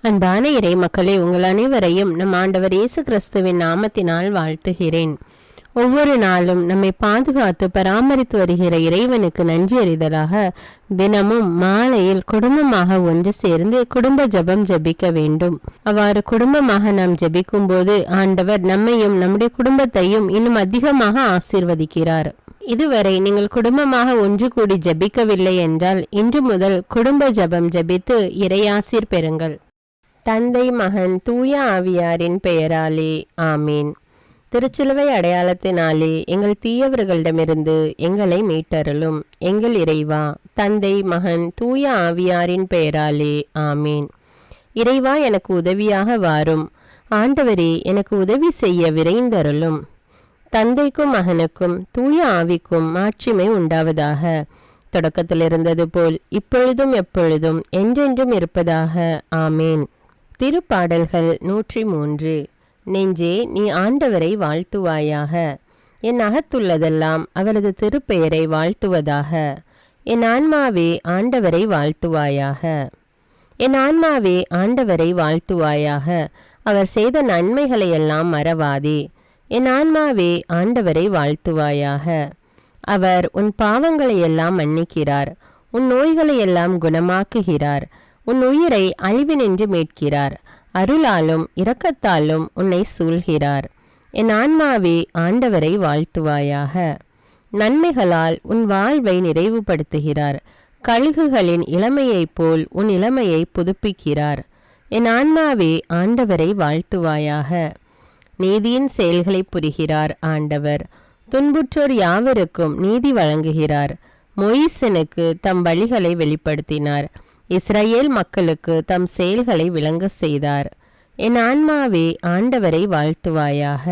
அன்பான இறை மக்களே, உங்கள் அனைவரையும் நம் ஆண்டவர் இயேசு கிறிஸ்துவின் நாமத்தினால் வாழ்த்துகிறேன். ஒவ்வொரு நாளும் நம்மை பாதுகாத்து பராமரித்து வருகிற இறைவனுக்கு நன்றி அறிதலாக தினமும் மாலையில் குடும்பமாக ஒன்று சேர்ந்து குடும்ப ஜெபம் ஜெபிக்க வேண்டும். அவ்வாறு குடும்பமாக நாம் ஜெபிக்கும் போது ஆண்டவர் நம்மையும் நம்முடைய குடும்பத்தையும் இன்னும் அதிகமாக ஆசீர்வதிக்கிறார். இதுவரை நீங்கள் குடும்பமாக ஒன்று கூடி ஜெபிக்கவில்லை என்றால் இன்று முதல் குடும்ப ஜெபம் ஜெபித்து இறையாசீர் பெறுங்கள். தந்தை, மகன், தூய ஆவியாரின் பெயராலே ஆமீன். திருச்சிலுவை அடையாளத்தினாலே எங்கள் தீயவர்களிடமிருந்து எங்களை மீட்டருளும். எங்கள் இறைவா, தந்தை, மகன், தூய ஆவியாரின் பெயராலே ஆமீன். இறைவா, எனக்கு உதவியாக வாரும். ஆண்டவரே, எனக்கு உதவி செய்ய விரைந்தருளும். தந்தைக்கும் மகனுக்கும் தூய ஆவிக்கும் மாட்சிமை உண்டாவதாக. தொடக்கத்தில் இருந்தது போல் இப்பொழுதும் எப்பொழுதும் என்றென்றும் இருப்பதாக ஆமேன். திருப்பாடல்கள் 103. நெஞ்சே, நீ ஆண்டவரை வாழ்த்துவாயாக. என் அகத்துள்ளதெல்லாம் அவரது திருப்பெயரை வாழ்த்துவதாக. என் ஆன்மாவே ஆண்டவரை வாழ்த்துவாயாக. என் ஆன்மாவே ஆண்டவரை வாழ்த்துவாயாக. அவர் செய்த நன்மைகளையெல்லாம் மறவாதே. என் ஆன்மாவே ஆண்டவரை வாழ்த்துவாயாக. அவர் உன் பாவங்களையெல்லாம் மன்னிக்கிறார், உன் நோய்களையெல்லாம் குணமாக்குகிறார், உன் உயிரை அழிவினின்று மீட்கிறார், அருளாலும் இரக்கத்தாலும் உன்னை சூழ்கிறார். என் ஆன்மாவே ஆண்டவரை வாழ்த்துவாயாக. நன்மைகளால் உன் வாழ்வை நிறைவுபடுத்துகிறார், கழுகுகளின் இளமையைப் போல் உன் இளமையை புதுப்பிக்கிறார். என் ஆன்மாவே ஆண்டவரை வாழ்த்துவாயாக. நீதியின் செயல்களை புரிகிறார் ஆண்டவர், துன்புற்றோர் யாவருக்கும் நீதி வழங்குகிறார். மொயிசனுக்கு தம் வழிகளை வெளிப்படுத்தினார், இஸ்ரவேல் மக்களுக்கு தம் செயல்களை விளங்க செய்தார். என் ஆன்மாவே ஆண்டவரை வாழ்த்துவாயாக.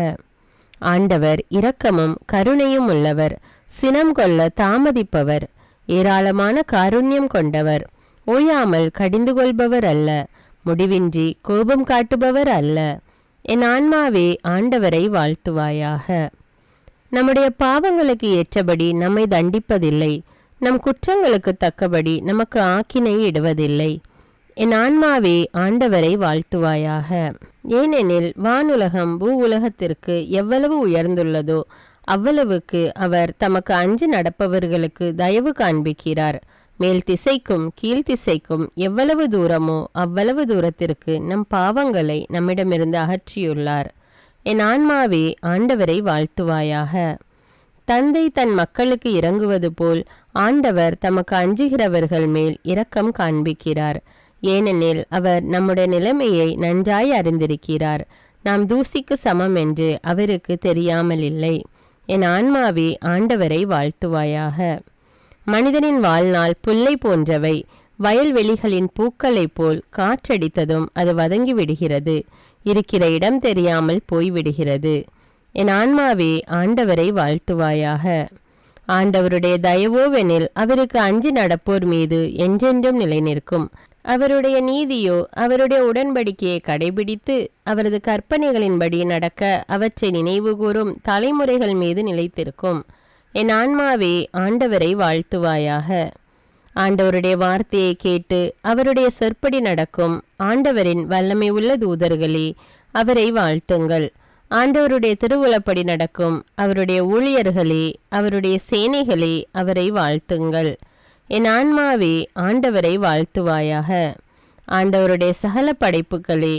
ஆண்டவர் இரக்கமும் கருணையும் உள்ளவர், சினம் கொள்ள தாமதிப்பவர், ஏராளமான காருண்யம் கொண்டவர், ஓயாமல் கடிந்து கொள்பவர் அல்ல, முடிவின்றி கோபம் காட்டுபவர் அல்ல. என் ஆன்மாவே ஆண்டவரை வாழ்த்துவாயாக. நம்முடைய பாவங்களுக்கு ஏற்றபடி நம்மை தண்டிப்பதில்லை, நம் குற்றங்களுக்கு தக்கபடி நமக்கு ஆக்கினை இடுவதில்லை. என் ஆன்மாவே ஆண்டவரை வாழ்த்துவாயாக. ஏனெனில் வானுலகம் பூ உலகத்திற்கு எவ்வளவு உயர்ந்துள்ளதோ அவ்வளவுக்கு அவர் தமக்கு அஞ்சு நடப்பவர்களுக்கு தயவு காண்பிக்கிறார். மேல் திசைக்கும் கீழ்த்திசைக்கும் எவ்வளவு தூரமோ அவ்வளவு தூரத்திற்கு நம் பாவங்களை நம்மிடமிருந்து அகற்றியுள்ளார். என் ஆன்மாவே ஆண்டவரை வாழ்த்துவாயாக. தந்தை தன் மக்களுக்கு இறங்குவது போல் ஆண்டவர் தமக்கு அஞ்சுகிறவர்கள் மேல் இரக்கம் காண்பிக்கிறார். ஏனெனில் அவர் நம்முடைய நிலைமையை நன்றாய் அறிந்திருக்கிறார். நாம் தூசிக்கு சமம் என்று அவருக்கு தெரியாமல் இல்லை. என் ஆன்மாவே ஆண்டவரை வாழ்த்துவாயாக. மனிதனின் வாழ்நாள் புல்லை போன்றவை, வயல்வெளிகளின் பூக்களைப் போல் காற்றடித்ததும் அது வதங்கி விடுகிறது, இருக்கிற இடம் தெரியாமல் போய்விடுகிறது. என் ஆன்மாவே ஆண்டவரை வாழ்த்துவாயாக. ஆண்டவருடைய தயவோவெனில் அவருக்கு அஞ்சி நடப்போர் மீது என்றென்றும் நிலை நிற்கும். அவருடைய நீதியோ அவருடைய உடன்படிக்கையை கடைபிடித்து அவரது கற்பனைகளின்படி நடக்க அவற்றை நினைவு கூறும் தலைமுறைகள் மீது நிலைத்திருக்கும். என் ஆன்மாவே ஆண்டவரை வாழ்த்துவாயாக. ஆண்டவருடைய வார்த்தையை கேட்டு அவருடைய சொற்படி நடக்கும் ஆண்டவரின் வல்லமை உள்ள தூதர்களே, அவரை வாழ்த்துங்கள். ஆண்டவருடைய திருவுளப்படி நடக்கும் அவருடைய ஊழியர்களே, அவருடைய சேனைகளே, அவரை வாழ்த்துங்கள். என் ஆன்மாவே ஆண்டவரை வாழ்த்துவாயாக. ஆண்டவருடைய சகல படைப்புகளே,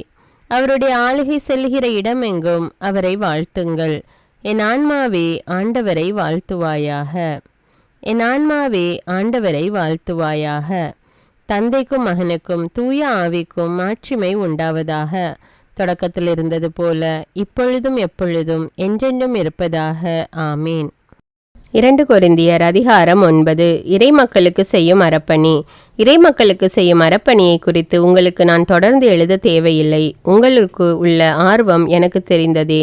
அவருடைய ஆளுகை செல்கிற இடமெங்கும் அவரை வாழ்த்துங்கள். என் ஆன்மாவே ஆண்டவரை வாழ்த்துவாயாக. என் ஆன்மாவே ஆண்டவரை வாழ்த்துவாயாக. தந்தைக்கும் மகனுக்கும் தூய ஆவிக்கும் மாட்சிமை உண்டாவதாக. தொடக்கத்தில் இருந்தது போல இப்பொழுதும் எப்பொழுதும் என்றென்றும் இருப்பதாக ஆமீன். 2 கொரிந்தியர் அதிகாரம் 9. இறைமக்களுக்கு செய்யும் அறப்பணி. இறைமக்களுக்கு செய்யும் அறப்பணியை குறித்து உங்களுக்கு நான் தொடர்ந்து எழுத தேவையில்லை. உங்களுக்கு உள்ள ஆர்வம் எனக்கு தெரிந்ததே.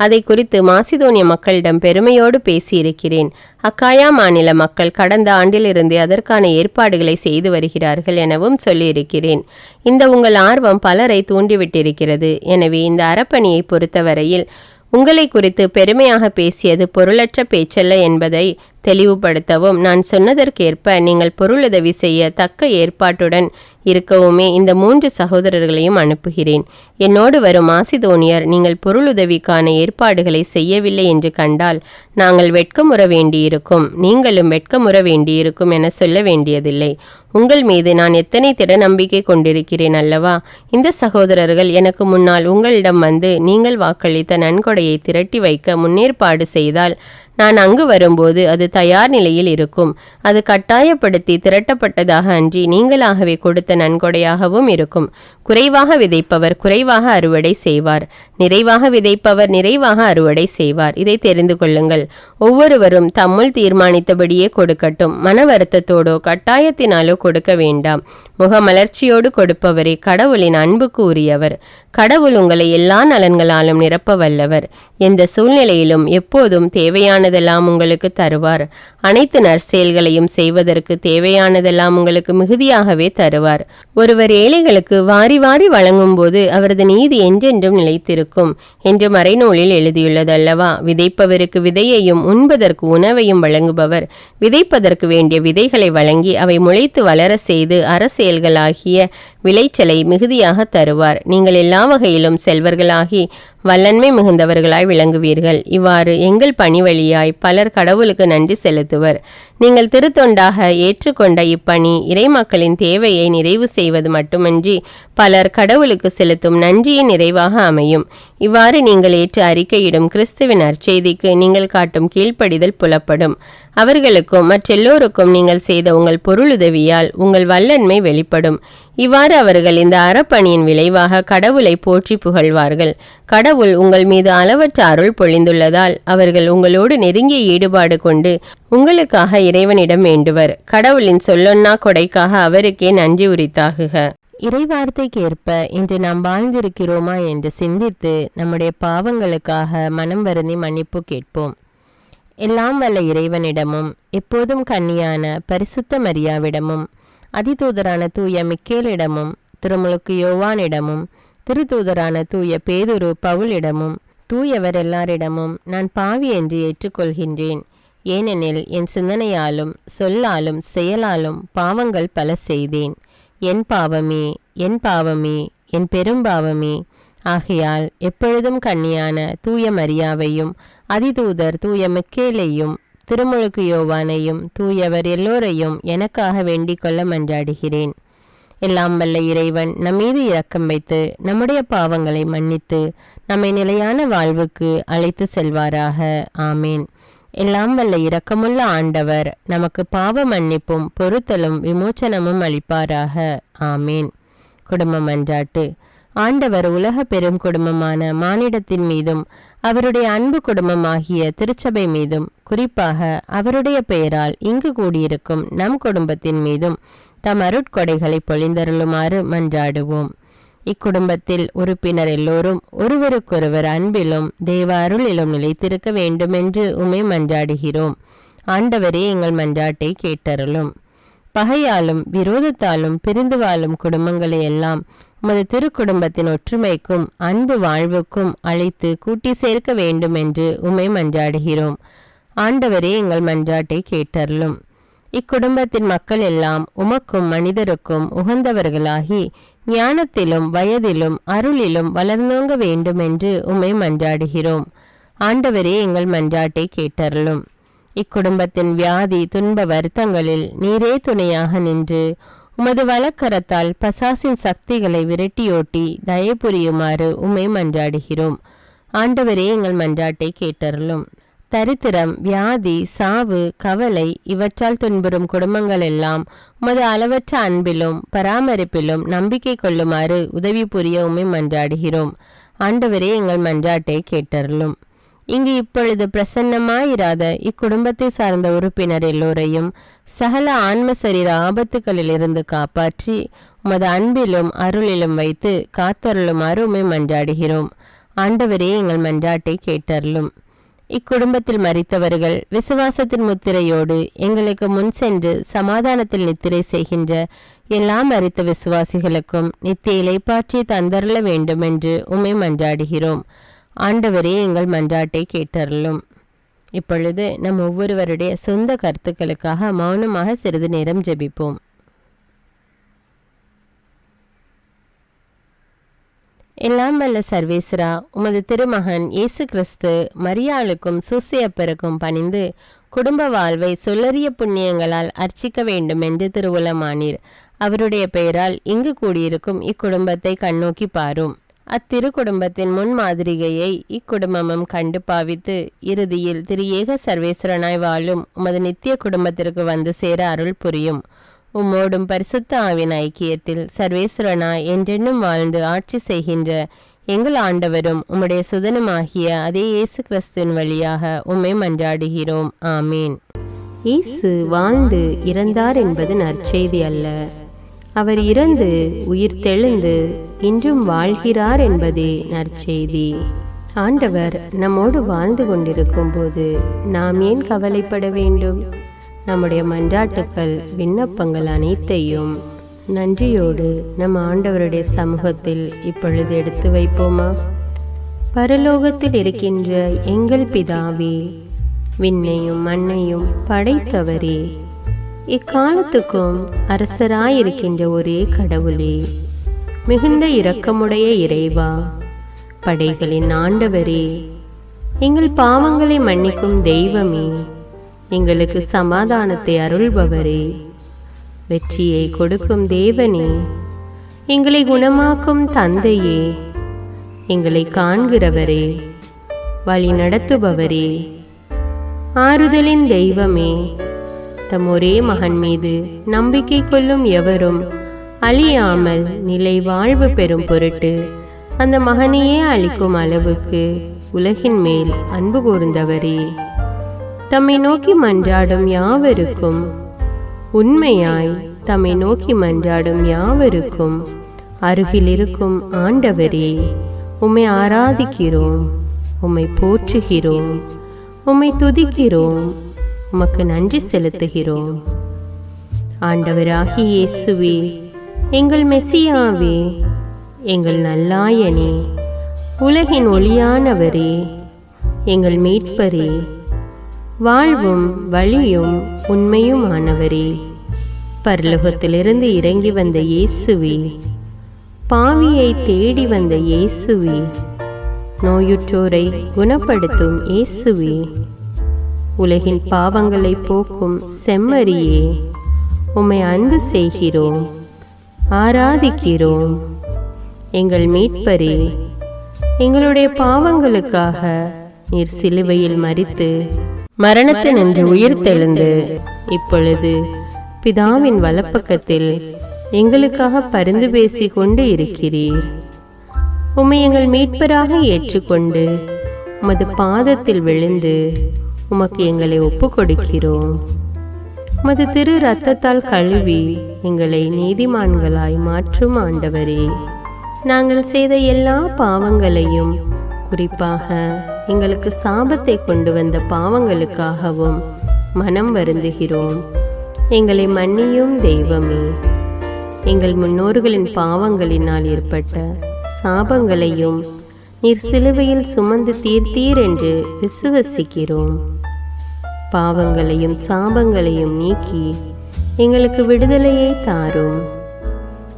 அதை குறித்து மாசிதோனிய மக்களிடம் பெருமையோடு பேசியிருக்கிறேன். அக்காயா மாநில மக்கள் கடந்த ஆண்டிலிருந்து அதற்கான ஏற்பாடுகளை செய்து வருகிறார்கள் எனவும் சொல்லியிருக்கிறேன். இந்த உங்கள் ஆர்வம் பலரை தூண்டிவிட்டிருக்கிறது. எனவே இந்த அறப்பணியை பொறுத்தவரையில் உங்களை குறித்து பெருமையாக பேசியது பொருளற்ற பேச்சல்ல என்பதை தெளிவுபடுத்தவும் நான் சொன்னதற்கேற்ப நீங்கள் பொருளுதவி செய்ய தக்க ஏற்பாட்டுடன் இருக்கவுமே இந்த 3 சகோதரர்களையும் அனுப்புகிறேன். என்னோடு வரும் மாசிதோனியர் நீங்கள் பொருளுதவிக்கான ஏற்பாடுகளை செய்யவில்லை என்று கண்டால் நாங்கள் வெட்கமுற வேண்டியிருக்கும், நீங்களும் வெட்கமுற வேண்டியிருக்கும் என சொல்ல வேண்டியதில்லை. உங்கள் மீது நான் எத்தனை திட நம்பிக்கை கொண்டிருக்கிறேன் அல்லவா? இந்த சகோதரர்கள் எனக்கு முன்னால் உங்களிடம் வந்து நீங்கள் வாக்களித்த நன்கொடையை திரட்டி வைக்க முன்னேற்பாடு செய்தால் நான் அங்கு வரும்போது அது தயார் நிலையில் இருக்கும். அது கட்டாயப்படுத்தி திரட்டப்பட்டதாக அன்றி நீங்களாகவே கொடுத்த நன்கொடையாகவும் இருக்கும். குறைவாக விதைப்பவர் குறைவாக அறுவடை செய்வார், நிறைவாக விதைப்பவர் நிறைவாக அறுவடை செய்வார். இதை தெரிந்து கொள்ளுங்கள். ஒவ்வொருவரும் தம்முள் தீர்மானித்தபடியே கொடுக்கட்டும், மன வருத்தத்தோடோ கட்டாயத்தினாலோ கொடுக்க வேண்டாம். முகமலர்ச்சியோடு கொடுப்பவரே கடவுளின் அன்புக்கு உரியவர். கடவுள் உங்களை எல்லா நலன்களாலும் நிரப்ப வல்லவர். எந்த சூழ்நிலையிலும் எப்போதும் தேவையானதெல்லாம் உங்களுக்கு தருவார். அனைத்து நற்செயல்களையும் செய்வதற்கு தேவையானதெல்லாம் உங்களுக்கு மிகுதியாகவே தருவார். ஒருவர் ஏழைகளுக்கு வாரி வாரி வழங்கும் போது அவரது நீதி என்றென்றும் நிலைத்திருக்கும் என்று மறைநூலில் எழுதியுள்ளதல்லவா? விதைப்பவருக்கு விதையையும் உண்பதற்கு உணவையும் வழங்குபவர் விதைப்பதற்கு வேண்டிய விதைகளை வழங்கி அவை முளைத்து வளர செய்து அரசியல்களாகிய விளைச்சலை மிகுதியாக தருவார். நீங்கள் எல்லா வகையிலும் செல்வர்களாகி வல்லன்மை மிகுந்தவர்களாய் விளங்குவீர்கள். இவ்வாறு எங்கள் பணி வழியாய் பலர் கடவுளுக்கு நன்றி செலுத்துவர். நீங்கள் திருத்தொண்டாக ஏற்றுக்கொண்ட இப்பணி இறைமக்களின் தேவையை நிறைவு செய்வது மட்டுமன்றி பலர் கடவுளுக்கு செலுத்தும் நன்றியின் நிறைவாக அமையும். இவ்வாறு நீங்கள் ஏற்று அறிக்கையிடும் கிறிஸ்துவின் நற்செய்திக்கு நீங்கள் காட்டும் கீழ்ப்படிதல் புலப்படும். அவர்களுக்கும் மற்றெல்லோருக்கும் நீங்கள் செய்த உங்கள் பொருளுதவியால் உங்கள் வல்லன்மை வெளிப்படும். இவ்வாறு அவர்கள் இந்த அறப்பணியின் விளைவாக கடவுளை போற்றி புகழ்வார்கள். கடவுள் உங்கள் மீது அளவற்ற அருள் பொழிந்துள்ளதால் அவர்கள் உங்களோடு நெருங்கிய ஈடுபாடு கொண்டு உங்களுக்காக இறைவனிடம் வேண்டுவர். கடவுளின் சொல்லொன்னா கொடைக்காக அவருக்கே நன்றி உரித்தாகுக. இறைவார்த்தைக்கு ஏற்ப இன்று நாம் வாழ்ந்திருக்கிறோமா என்று சிந்தித்து நம்முடைய பாவங்களுக்காக மனம் வருந்தி மன்னிப்பு கேட்போம். எல்லாம் வல்ல இறைவனிடமும் எப்போதும் கன்னியான பரிசுத்த மரியாவிடமும் அதிதூதரான தூய மிக்கேலிடமும் திருமுழுக்கு யோவானிடமும் திருத்தூதரான தூய பேதுரு பவுலிடமும் தூயவர் எல்லாரிடமும் நான் பாவி என்று ஏற்றுக்கொள்கின்றேன். ஏனெனில் என் சிந்தனையாலும் சொல்லாலும் செயலாலும் பாவங்கள் பல செய்தேன். என் பாவமே, என் பாவமே, என் பெரும்பாவமே. ஆகையால் எப்பொழுதும் கன்னியான தூய மரியாவையும் அதிதூதர் தூய மிக்கேலையும் திருமுழுக்கு யோவானையும் தூயவர் எல்லோரையும் எனக்காக வேண்டிக் கொள்ள மன்றாடுகிறேன். எல்லாம் வல்ல இறைவன் நம்மீது இரக்கம் வைத்து நம்முடைய பாவங்களை மன்னித்து நம்மை நிலையான வாழ்வுக்கு அழைத்து செல்வாராக. ஆமேன். எல்லாம் வல்ல இரக்கமுள்ள ஆண்டவர் நமக்கு பாவ மன்னிப்பும் பொறுத்தலும் விமோச்சனமும் அளிப்பாராக. ஆமேன். குடும்ப மன்றாட்டு. ஆண்டவர் உலக பெரும் குடும்பமான மானிடத்தின் மீதும் அவருடைய அன்பு குடும்பமாகிய திருச்சபை மீதும் குறிப்பாக அவருடைய பெயரால் இங்கு கூடியிருக்கும் நம் குடும்பத்தின் மீதும் தம் அருட்கொடைகளை பொழிந்தருளுமாறு மன்றாடுவோம். இக்குடும்பத்தில் உறுப்பினர் எல்லோரும் ஒருவருக்கொருவர் அன்பிலும் தேவ அருளிலும் நிலைத்திருக்க வேண்டுமென்று உம்மை மன்றாடுகிறோம். ஆண்டவரே எங்கள் மன்றாட்டை கேட்டருளும். பகையாலும் விரோதத்தாலும் பிரிந்து வாழும் குடும்பங்களை எல்லாம் உமது திருக்குடும்பத்தின் ஒற்றுமைக்கும் அன்பு வாழ்வுக்கும் அழைத்து கூட்டி சேர்க்க வேண்டும் என்று உம்மை மன்றாடுகிறோம். ஆண்டவரே எங்கள் மன்றாட்டை கேட்டருளும். இக்குடும்பத்தின் மக்கள் எல்லாம் உமக்கும் மனிதருக்கும் உகந்தவர்களாகி ஞானத்திலும் வயதிலும் அருளிலும் வளர்ந்தோங்க வேண்டும் என்று உம்மை மன்றாடுகிறோம். ஆண்டவரே எங்கள் மன்றாட்டை கேட்டருளும். இக்குடும்பத்தின் வியாதி துன்ப வருத்தங்களில் நீரே துணையாக நின்று உமது வலக்கரத்தால் பசாசின் சக்திகளை விரட்டியோட்டி தயை புரியுமாறு உம்மை மன்றாடுகிறோம். ஆண்டவரே எங்கள் மன்றாட்டை கேட்டருளும். தரித்திரம், வியாதி, சாவு, கவலை இவற்றால் துன்புறும் குடும்பங்கள் எல்லாம் உமது அளவற்ற அன்பிலும் பராமரிப்பிலும் நம்பிக்கை கொள்ளுமாறு உதவி புரிய உம்மை மன்றாடுகிறோம். ஆண்டவரே எங்கள் மன்றாட்டை கேட்டருளும். இங்கு இப்பொழுது பிரசன்னமாயிராத இக்குடும்பத்தை சார்ந்த உறுப்பினர் எல்லோரையும் சகல ஆன்ம சரீர ஆபத்துக்களிலிருந்து காப்பாற்றி உமது அன்பிலும் அருளிலும் வைத்து காத்தருளுமாறு உம்மை மன்றாடுகிறோம். ஆண்டவரே எங்கள் மன்றாட்டை கேட்டருளும். இக்குடும்பத்தில் மரித்தவர்கள் விசுவாசத்தின் முத்திரையோடு எங்களுக்கு முன் சென்று சமாதானத்தில் நித்திரை செய்கின்ற எல்லா மரித்த விசுவாசிகளுக்கும் நித்திய இலைப்பாற்றி தந்தருள வேண்டும் என்று உம்மை மன்றாடுகிறோம். ஆண்டவரே எங்கள் மன்றாட்டை கேட்டருளும். இப்பொழுது நம் ஒவ்வொருவருடைய சொந்த கருத்துக்களுக்காக மௌனமாக சிறிது நேரம் ஜெபிப்போம். எல்லாம் வல்ல சர்வேஸ்வரா, உமது திருமகன் இயேசு கிறிஸ்து மரியாளுக்கும் சூசையப்பருக்கும் பணிந்து குடும்ப வாழ்வை சொல்லறிய புண்ணியங்களால் அர்ச்சிக்க வேண்டும் என்று திருவுளமானீர். அவருடைய பெயரால் இங்கு கூடியிருக்கும் இக்குடும்பத்தை கண்ணோக்கி பாரும். அத்திரு குடும்பத்தின் முன்மாதிரிகையை இக்குடும்பமும் கண்டு பாவித்து இறுதியில் திரு ஏக சர்வேஸ்வரனாய் வாழும் உமது நித்திய குடும்பத்திற்கு வந்து சேர அருள் புரியும். உம்மோடும் பரிசுத்த ஆவின் ஐக்கியத்தில் சர்வேஸ்வரனாய் என்றென்னும் வாழ்ந்து ஆட்சி செய்கின்ற எங்கள் ஆண்டவரும் உம்முடைய சுதனுமாகிய அதே இயேசு கிறிஸ்துவின் வழியாக உம்மை மன்றாடுகிறோம். ஆமீன். இயேசு வாழ்ந்து இறந்தார் என்பது நற்செய்தி அல்ல. அவர் இறந்து உயிர் தெழுந்து இன்றும் வாழ்கிறார் என்பதே நற்செய்தி. ஆண்டவர் நம்மோடு வாழ்ந்து கொண்டிருக்கும் போது நாம் ஏன் கவலைப்பட வேண்டும்? நம்முடைய மன்றாட்டுக்கள், விண்ணப்பங்கள் அனைத்தையும் நன்றியோடு நம் ஆண்டவருடைய சமூகத்தில் இப்பொழுது எடுத்து வைப்போமா? பரலோகத்தில் இருக்கின்ற எங்கள் பிதாவே, விண்ணையும் மண்ணையும் படைத்தவரே, இக்காலத்துக்கும் அரசராயிருக்கின்ற ஒரே கடவுளே, மிகுந்த இரக்கமுடைய இறைவா, படைகளின் ஆண்டவரே, எங்கள் பாவங்களை மன்னிக்கும் தெய்வமே, எங்களுக்கு சமாதானத்தை அருள்பவரே, வெற்றியை கொடுக்கும் தேவனே, எங்களை குணமாக்கும் தந்தையே, எங்களை காண்கிறவரே, வழி நடத்துபவரே, ஆறுதலின் தெய்வமே, தம் ஒரே மகன் மீது நம்பிக்கை கொள்ளும் எவரும் அழியாமல் நிலை வாழ்வு பெறும் பொருட்டு அந்த மகனையே அளிக்கும் அளவுக்கு உலகின் மேல் அன்பு கூர்ந்தவரே, தம்மை நோக்கி மன்றாடும் யாவருக்கும், உண்மையாய் தம்மை நோக்கி மன்றாடும் யாவருக்கும் அருகில் இருக்கும் ஆண்டவரே, உம்மை ஆராதிக்கிறோம், உம்மை போற்றுகிறோம், உம்மை துதிக்கிறோம், உமக்கு நன்றி செலுத்துகிறோம். ஆண்டவராகிய இயேசுவே, எங்கள் மெசியாவே, எங்கள் நல்லாயனே, உலகின் ஒளியானவரே, எங்கள் மீட்பரே, வாழ்வும் வழியும் உண்மையுமானவரே, பரலோகத்திலிருந்து இறங்கி வந்த இயேசுவே, பாவியை தேடி வந்த இயேசுவே, நோயுற்றோரை குணப்படுத்தும் இயேசுவே, உலகின் பாவங்களை போக்கும் செம்மறியே, உம்மை அன்பு செய்கிறோம், ஆராதிக்கிறோம். எங்கள் மீட்பரே, எங்களுடைய பாவங்களுக்காக நீர் சிலுவையில் மரித்து மரணத்தினின்று உயிர் தெழுந்து இப்பொழுது பிதாவின் வலப்பக்கத்தில் எங்களுக்காக பரிந்து பேசி கொண்டு இருக்கிறீர். உம்மை எங்கள் மீட்பராக ஏற்றுக்கொண்டு உமது பாதத்தில் விழுந்து உமக்கு எங்களை ஒப்பு கொடுக்கிறோம். உமது திரு இரத்தத்தால் கழுவி எங்களை நீதிமான்களாய் மாற்றும் ஆண்டவரே, நாங்கள் செய்த எல்லா பாவங்களையும், குறிப்பாக எங்களுக்கு சாபத்தை கொண்டு வந்த பாவங்களுக்காகவும் மனம் வருந்துகிறோம். எங்களை மன்னியும் தெய்வமே, எங்கள் முன்னோர்களின் பாவங்களினால் ஏற்பட்ட சாபங்களையும் நீர் சிலுவையில் சுமந்து தீர்த்தீர் என்று விசுவசிக்கிறோம். பாவங்களையும் சாபங்களையும் நீக்கி எங்களுக்கு விடுதலையை தாரும்.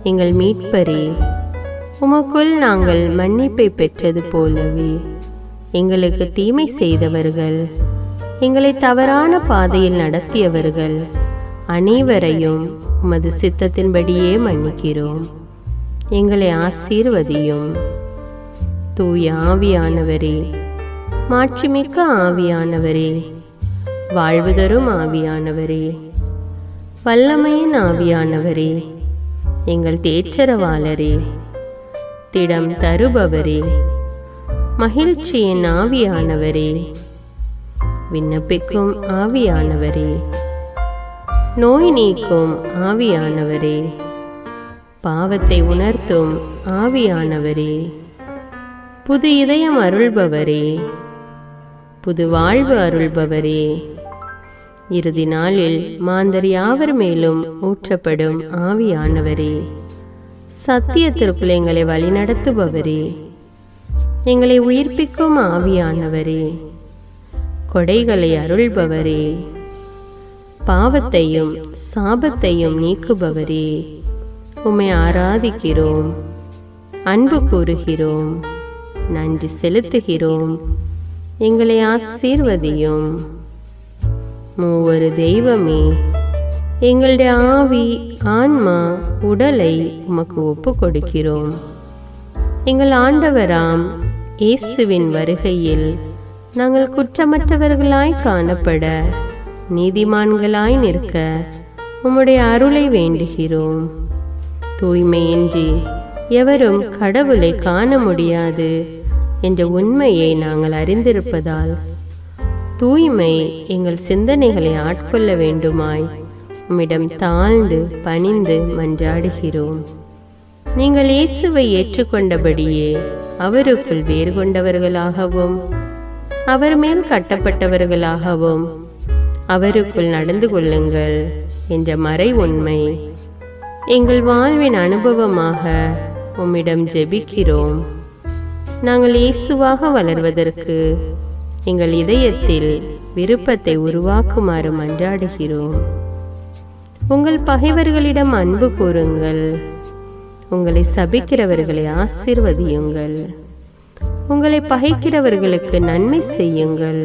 எங்கள் மீட்பரே, உமக்குள் நாங்கள் மன்னிப்பை பெற்றது போலவே எங்களுக்கு தீமை செய்தவர்கள், எங்களை தவறான பாதையில் நடத்தியவர்கள் அனைவரையும் உமது சித்தத்தின்படியே மன்னிக்கிறோம். எங்களை ஆசீர்வதியும். தூய ஆவியானவரே, மாட்சிமிக்க ஆவியானவரே, வாழ்வு தரும் ஆவியானவரே, வல்லமையின் ஆவியானவரே, எங்கள் தேற்றரவாளரே, திடம் தருபவரே, மகிழ்ச்சியின் ஆவியானவரே, விண்ணப்பிக்கும் ஆவியானவரே, நோய் நீக்கும் ஆவியானவரே, பாவத்தை உணர்த்தும் ஆவியானவரே, புது இதயம் அருள்பவரே, புது வாழ்வு அருள்பவரே, இறுதி நாளில் மாந்தர் யாவர் மேலும் ஊற்றப்படும் ஆவியானவரே, சத்தியத்திற்குள் எங்களை வழிநடத்துபவரே, எங்களை உயிர்ப்பிக்கும் ஆவியானவரே, கொடைகளை அருள்பவரே, பாவத்தையும் சாபத்தையும் நீக்குபவரே, உம்மை ஆராதிக்கிறோம், அன்பு கூறுகிறோம், நன்றி செலுத்துகிறோம். எங்களை ஆசீர்வதியும். மூவரு தெய்வமே, எங்களுடைய ஆவி, ஆன்மா, உடலை உமக்கு ஒப்பு கொடுக்கிறோம். எங்கள் ஆண்டவராம் இயேசுவின் வருகையில் நாங்கள் குற்றமற்றவர்களாய் காணப்பட, நீதிமான்களாய் நிற்க உம்முடைய அருளை வேண்டுகிறோம். தூய்மையின்றி எவரும் கடவுளை காண முடியாது என்ற உண்மையை நாங்கள் அறிந்திருப்பதால் தூய்மை எங்கள் சிந்தனைகளை ஆட்கொள்ள வேண்டுமாய் உம்மிடம் தாழ்ந்து பணிந்து மன்றாடுகிறோம். நீங்கள் இயேசுவை ஏற்றுக்கொண்டபடியே அவருக்குள் வேறு கொண்டவர்களாகவும் அவர் மேல் கட்டப்பட்டவர்களாகவும் அவருக்குள் நடந்து கொள்ளுங்கள் என்ற மறை உண்மை எங்கள் வாழ்வின் அனுபவமாக உம்மிடம் ஜெபிக்கிறோம். நாங்கள் இயேசுவாக வளர்வதற்கு எங்கள் இதயத்தில் விருப்பத்தை உருவாக்குமாறு மன்றாடுகிறோம். உங்கள் பகைவர்களிடம் அன்பு கூறுங்கள், உங்களை சபிக்கிறவர்களை ஆசீர்வதியுங்கள், உங்களை பகைக்கிறவர்களுக்கு நன்மை செய்யுங்கள்,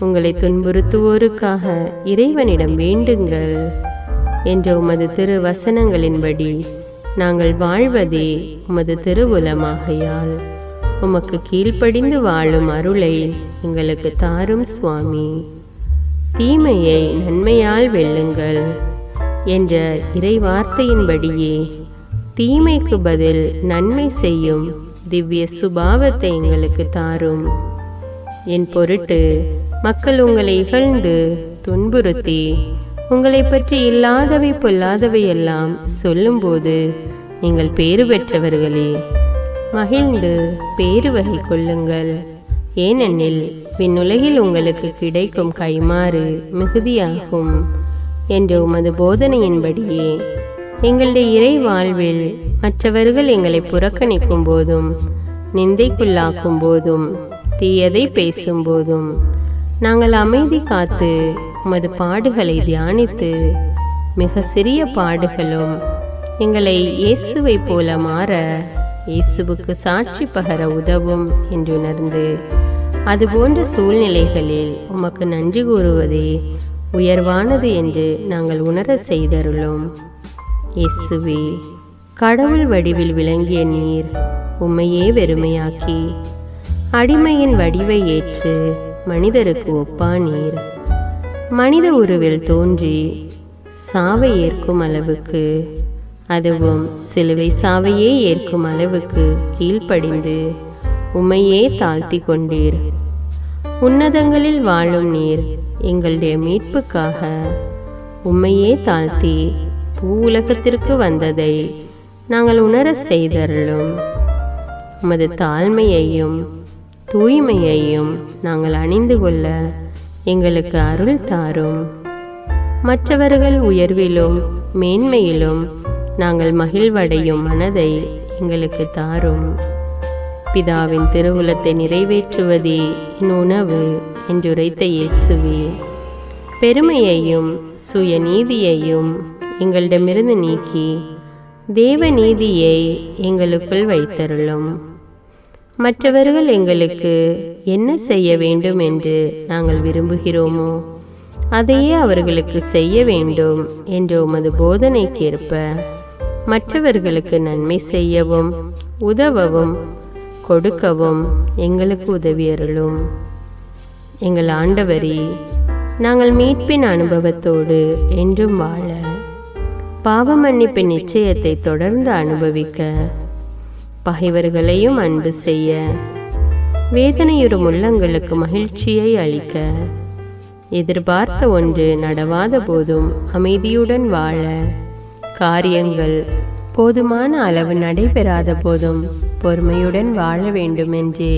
உங்களை துன்புறுத்துவோருக்காக இறைவனிடம் வேண்டுங்கள் என்ற உமது திரு வசனங்களின்படி நாங்கள் வாழ்வதே உமது திருவுலமாகையால் உமக்கு கீழ்ப்படிந்து வாழும் அருளை எங்களுக்கு தாரும் சுவாமி. தீமையை நன்மையால் வெல்லுங்கள் என்ற இறை வார்த்தையின்படியே தீமைக்கு பதில் நன்மை செய்யும் திவ்ய சுபாவத்தை எங்களுக்கு தாரும். என் பொருட்டு மக்கள் உங்களை இகழ்ந்து துன்புறுத்தி உங்களை பற்றி இல்லாதவை பொல்லாதவை எல்லாம் சொல்லும்போது நீங்கள் பேறு பெற்றவர்களே, மகிழ்ந்து பேறு வகை கொள்ளுங்கள். ஏனெனில் விண்ணுலகில் உங்களுக்கு கிடைக்கும் கைமாறு மிகுதியாகும் என்ற உமது போதனையின்படியே எங்களுடைய இறை வாழ்வில் மற்றவர்கள் எங்களை புறக்கணிக்கும் போதும் நிந்தைக்குள்ளாக்கும் போதும் தீயதை பேசும் போதும் நாங்கள் அமைதி காத்து உமது பாடுகளை தியானித்து மிக சிறிய பாடுகளும் எங்களை இயேசுவை போல மாற இயேசுவுக்கு சாட்சி பகர உதவும் என்றுணர்ந்து அதுபோன்ற சூழ்நிலைகளில் உமக்கு நன்றி கூறுவதே உயர்வானது என்று நாங்கள் உணர செய்தருளும். இயேசுவே, கடவுள் வடிவில் விளங்கிய நீர் உம்மையே வெறுமையாக்கி அடிமையின் வடிவை ஏற்று மனிதருக்கு ஒப்பானீர். மனித உருவில் தோன்றி சாவை ஏற்கும் அளவுக்கு, அதுவும் சிலுவை சாவையே ஏற்கும் அளவுக்கு கீழ்ப்படிந்து உம்மையே தாழ்த்தி கொண்டீர். உன்னதங்களில் வாழும் நீர் எங்களுடைய மீட்புக்காக உம்மையே தாழ்த்தி பூவுலகத்திற்கு வந்ததை நாங்கள் உணர செய்தருளும். உமது தாழ்மையையும் தூய்மையையும் நாங்கள் அணிந்து கொள்ள எங்களுக்கு அருள் தாரும். மற்றவர்கள் உயர்விலும் மேன்மையிலும் நாங்கள் மகிழ்வடையும் மனதை எங்களுக்கு தாரும். பிதாவின் திருவுலத்தை நிறைவேற்றுவதே என் உணவு என்றுரைத்த இயேசுவே, பெருமையையும் சுயநீதியையும் எங்களிடமிருந்து நீக்கி தேவ நீதியை எங்களுக்குள் வைத்தருளும். மற்றவர்கள் எங்களுக்கு என்ன செய்ய வேண்டும் என்று நாங்கள் விரும்புகிறோமோ அதையே அவர்களுக்கு செய்ய வேண்டும் என்ற உமது போதனைக்கேற்ப மற்றவர்களுக்கு நன்மை செய்யவும் உதவவும் கொடுக்கவும் எங்களுக்கு உதவியருளும். எங்கள் ஆண்டவரே, நாங்கள் மீட்பின் அனுபவத்தோடு என்றும் வாழ, பாவ மன்னிப்பின் நிச்சயத்தை தொடர்ந்து அனுபவிக்க, பகைவர்களையும் அன்பு செய்ய, வேதனையுறும் உள்ளங்களுக்கு மகிழ்ச்சியை அளிக்க, எதிர்பார்த்த ஒன்று நடவாத போதும் அமைதியுடன் வாழ, காரியங்கள் போதுமான அளவு நடைபெறாத போதும் பொறுமையுடன் வாழ வேண்டுமென்றே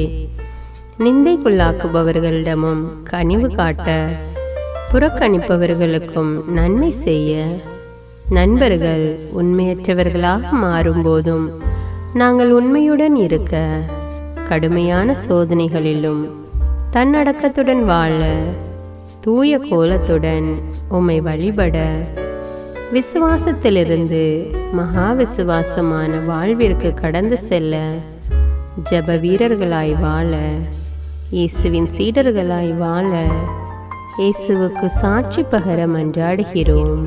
நிந்தைக்குள்ளாக்குபவர்களிடமும் கனிவு காட்ட, புறக்கணிப்பவர்களுக்கும் நன்மை செய்ய, நண்பர்கள் உண்மையற்றவர்களாக மாறும்போதும் நாங்கள் உண்மையுடன் இருக்க, கடுமையான சோதனைகளிலும் தன்னடக்கத்துடன் வாழ, தூய கோலத்துடன் உம்மை வழிபட, விசுவாசத்திலிருந்து மகா விசுவாசமான வாழ்விற்கு கடந்து செல்ல, ஜெப வீரர்களாய் வாழ, இயேசுவின் சீடர்களாய் வாழ, இயேசுவுக்கு சாட்சி பகர மன்றாடுகிறோம்.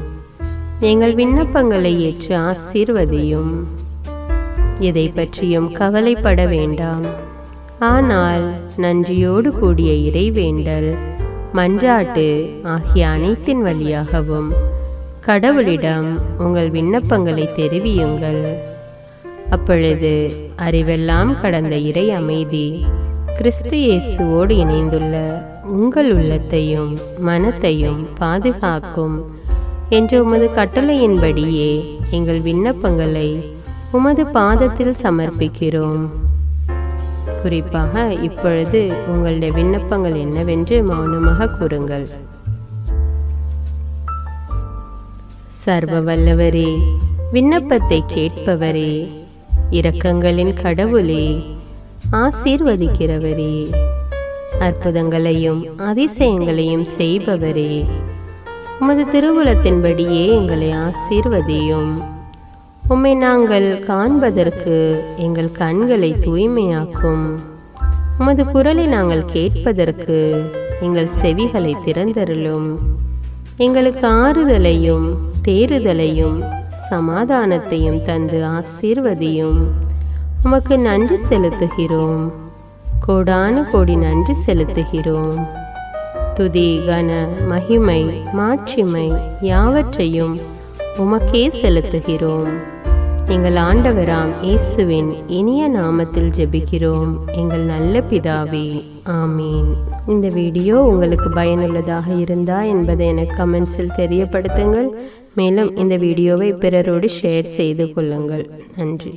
எங்கள் விண்ணப்பங்களை ஏற்று ஆசீர்வதியும். எதை பற்றியும் கவலைப்பட வேண்டாம். ஆனால் நன்றியோடு கூடிய இறைவேண்டல், மன்றாட்டு ஆகிய அனைத்தின் வழியாகவும் கடவுளிடம் உங்கள் விண்ணப்பங்களை தெரிவியுங்கள். அப்பொழுது அறிவெல்லாம் கடந்த இறை அமைதி கிறிஸ்து இயேசுவோடு இணைந்துள்ள உங்கள் உள்ளத்தையும் மனத்தையும் பாதுகாக்கும் என்ற உமது கட்டளையின்படியே எங்கள் விண்ணப்பங்களை உமது பாதத்தில் சமர்ப்பிக்கிறோம். குறிப்பாக இப்பொழுது உங்களுடைய விண்ணப்பங்கள் என்னவென்று மௌனமாக கூறுங்கள். சர்வ வல்லவரே, விண்ணப்பத்தை கேட்பவரே, இரக்கங்களின் கடவுளே, ஆசீர்வதிக்கிறவரே, அற்புதங்களையும் அதிசயங்களையும் செய்பவரே, உமது திருவுளத்தின்படியே எங்களை ஆசீர்வதியும். உம்மை நாங்கள் காண்பதற்கு எங்கள் கண்களை தூய்மையாக்கும். உமது குரலை நாங்கள் கேட்பதற்கு எங்கள் செவிகளை திறந்தருளும். எங்களுக்கு ஆறுதலையும் தேறுதலையும் சமாதானத்தையும் தந்து ஆசீர்வதியும். உமக்கு நன்றி செலுத்துகிறோம். கோடானு கோடி நன்றி செலுத்துகிறோம். துதி, கன, மகிமை, மாட்சிமை யாவற்றையும் உமக்கே செலுத்துகிறோம். எங்கள் ஆண்டவராம் இயேசுவின் இனிய நாமத்தில் ஜெபிக்கிறோம் எங்கள் நல்ல பிதாவே, ஆமீன். இந்த வீடியோ உங்களுக்கு பயனுள்ளதாக இருந்தா என்பதை எனக்கு கமெண்ட்ஸில் தெரியப்படுத்துங்கள். மேலும் இந்த வீடியோவை பிறரோடு ஷேர் செய்து கொள்ளுங்கள். நன்றி.